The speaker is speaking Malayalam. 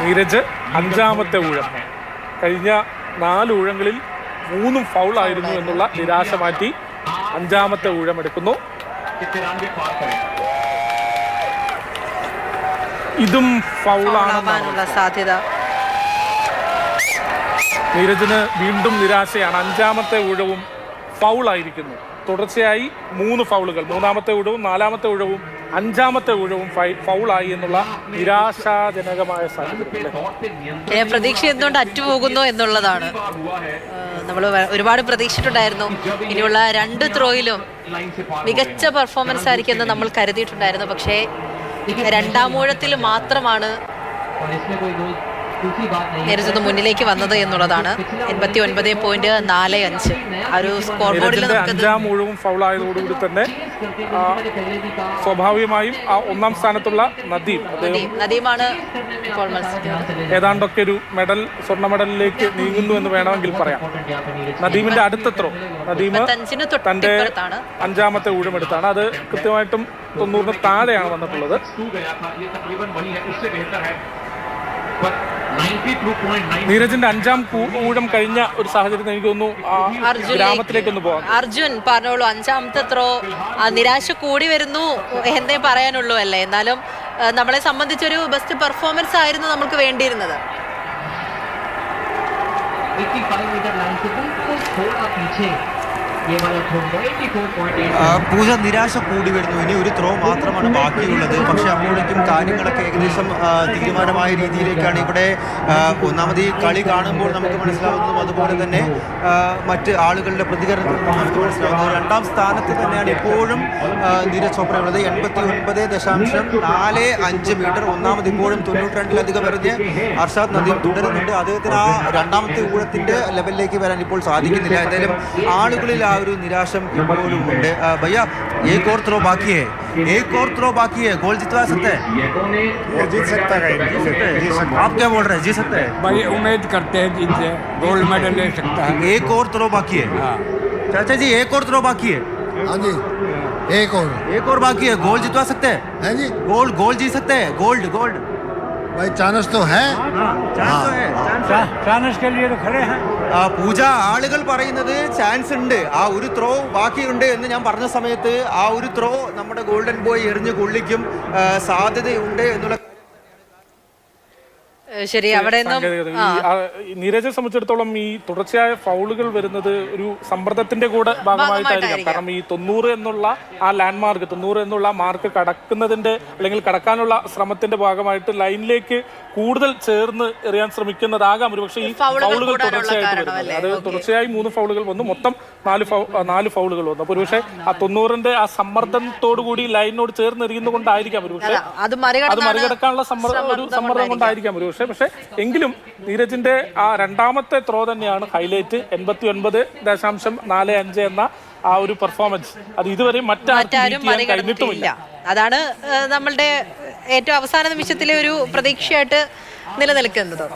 നീരജ് അഞ്ചാമത്തെ ഊഴം. കഴിഞ്ഞ 4 ഊഴങ്ങളിൽ 3 ഫൗളായിരുന്നു എന്നുള്ള നിരാശ മാറ്റി അഞ്ചാമത്തെ ഊഴം എടുക്കുന്നു. ഇതും ഫൗളാണെന്നുള്ള സാധ്യത. നീരജിന് വീണ്ടും നിരാശയാണ്. അഞ്ചാമത്തെ ഊഴവും ഫൗളായിരിക്കുന്നു. തുടർച്ചയായി 3 ഫൗളുകൾ, മൂന്നാമത്തെ ഊഴവും 4ാമത്തെ ഊഴവും 5ാമത്തെ ഊഴവും ഫൗളായി എന്നുള്ള നിരാശാജനകമായ സാഹചര്യം. പ്രതീക്ഷ എന്തുകൊണ്ട് അറ്റുപോകുന്നു എന്നുള്ളതാണ്. നമ്മൾ ഒരുപാട് പ്രതീക്ഷിച്ചിട്ടുണ്ടായിരുന്നു. ഇനിയുള്ള 2 ത്രോയിലും മികച്ച പെർഫോമൻസ് ആയിരിക്കുമെന്ന് നമ്മൾ കരുതിയിട്ടുണ്ടായിരുന്നു. പക്ഷേ 2ാം ഊഴത്തിൽ മാത്രമാണ് നീരജ് മുന്നിലേക്ക് വന്നത് എന്നുള്ളതാണ്. 89.45 ആ ഒരു സ്കോർ ബോർഡിൽ. 5ാം ഊഴവും ഫൗളായതോടുകൂടി തന്നെ സ്വാഭാവികമായും ആ 1ാം സ്ഥാനത്തുള്ള നദീമാണ് ഇപ്പോൾ മത്സരിക്കുന്നത്. ഏതാണ്ടൊക്കെ ഒരു സ്വർണ്ണ മെഡലിലേക്ക് നീങ്ങുന്നു എന്ന് വേണമെങ്കിൽ പറയാം. നദീമിന്റെ അടുത്ത ത്രോ, നദീം തന്റെ 5ാമത്തെ ഊഴം എടുത്താണ്. അത് കൃത്യമായിട്ടും 90-ന് താഴെയാണ് വന്നിട്ടുള്ളത്. നീരജിന്റെ 5ാം ഊഴം കഴിഞ്ഞ ഒരു സാഹചര്യത്തിൽ എനിക്ക് തോന്നുന്നു ഗ്രാമത്തിലേക്കൊന്ന് പോകാം. അർജുൻ പറഞ്ഞോളൂ, 5ാമത്തെ ത്രോ നിരാശ കൂടി വരുന്നു എന്നേ പറയാനുള്ളൂ അല്ലേ? എന്നാലും നമ്മളെ സംബന്ധിച്ചൊരു ബെസ്റ്റ് പെർഫോമൻസ് ആയിരുന്നു നമുക്ക് വേണ്ടിയിരുന്നത്. പൂജ, നിരാശ കൂടി വരുന്നു. ഇനി ഒരു ത്രോ മാത്രമാണ് ബാക്കിയുള്ളത്. പക്ഷെ അപ്പോഴേക്കും കാര്യങ്ങളൊക്കെ ഏകദേശം തീരുമാനമായ രീതിയിലേക്കാണ്. ഇവിടെ ഒന്നാമത് ഈ കളി കാണുമ്പോൾ നമുക്ക് മനസ്സിലാവുന്നതും അതുപോലെ തന്നെ മറ്റ് ആളുകളുടെ പ്രതികരണത്തിൽ നമുക്ക് മനസ്സിലാവുന്നത് 2ാം സ്ഥാനത്ത് തന്നെയാണ് ഇപ്പോഴും നീരജ് ചോപ്ര ഉള്ളത്. 89.45 മീറ്റർ. ഒന്നാമത് ഇപ്പോഴും 92-ലധികം എറിഞ്ഞ് അർഷാദ് നദീം തുടരുന്നുണ്ട്. അദ്ദേഹത്തിന് ആ 2ാമത്തെ ഊഴത്തിന്റെ ലെവലിലേക്ക് വരാൻ ഇപ്പോൾ സാധിക്കുന്നില്ല. എന്തായാലും ആളുകളിൽ ആ ഒരു നിരാശം ഇപ്പോഴും ഉണ്ട്. भैया एक और थ्रो बाकी है, गोल जितवा सकते हैं? जीत सकता है। आप क्या बोल रहे हैं? जीत सकते हैं भाई, उम्मीद करते हैं जीत जाए, गोल्ड मेडल ले सकता है। एक और थ्रो बाकी है। चाचा जी, एक और थ्रो बाकी है। हाँ जी, एक और बाकी है। गोल जितवा सकते हैं जी? गोल जीत सकते हैं। गोल्ड भाई चांस तो है। चांस के लिए तो खड़े हैं। പൂജ, ആളുകൾ പറയുന്നത് ചാൻസ് ഉണ്ട്, ആ ഒരു ത്രോ ബാക്കിയുണ്ട് എന്ന് ഞാൻ പറഞ്ഞ സമയത്ത് ആ ഒരു ത്രോ നമ്മുടെ ഗോൾഡൻ ബോയ് എറിഞ്ഞ് കൊള്ളിക്കും സാധ്യതയുണ്ട് എന്നുള്ള. ശരി, അവിടെ നീരജെ സംബന്ധിച്ചിടത്തോളം ഈ തുടർച്ചയായ ഫൗളുകൾ വരുന്നത് ഒരു സമ്മർദ്ദത്തിന്റെ കൂടെ ഭാഗമായിട്ടായിരിക്കാം. കാരണം ഈ 90 എന്നുള്ള ആ ലാൻഡ് മാർക്ക്, 90 എന്നുള്ള മാർക്ക് കടക്കുന്നതിന്റെ അല്ലെങ്കിൽ കടക്കാനുള്ള ശ്രമത്തിന്റെ ഭാഗമായിട്ട് ലൈനിലേക്ക് കൂടുതൽ ചേർന്ന് എറിയാൻ ശ്രമിക്കുന്നതാകാം ഒരുപക്ഷെ ഈ ഫൗളുകൾ തുടർച്ചയായിട്ട് വരുന്നത്. അത് തുടർച്ചയായി 3 ഫൗളുകൾ വന്നു, മൊത്തം 4 ഫൗളുകൾ വന്നു. അപ്പോൾ ഒരുപക്ഷെ ആ 90-ന്റെ ആ സമ്മർദ്ദത്തോടു കൂടി ലൈനിനോട് ചേർന്ന് എറിയുന്നതുകൊണ്ടായിരിക്കാം ഒരുപക്ഷെ അത് മറികടക്കാനുള്ള സമ്മർദ്ദം കൊണ്ടായിരിക്കാം ഒരുപക്ഷെ. പക്ഷെ എങ്കിലും നീരജിന്റെ ആ 2ാമത്തെ ത്രോ തന്നെയാണ് ഹൈലൈറ്റ്. 89.45 എന്ന ആ ഒരു പെർഫോമൻസ് അത് ഇതുവരെ മറ്റാരും കഴിഞ്ഞിട്ടുമില്ല. അതാണ് നമ്മളുടെ ഏറ്റവും അവസാന നിമിഷത്തിലെ ഒരു പ്രതീക്ഷയായിട്ട് നിലനിൽക്കുന്നത്.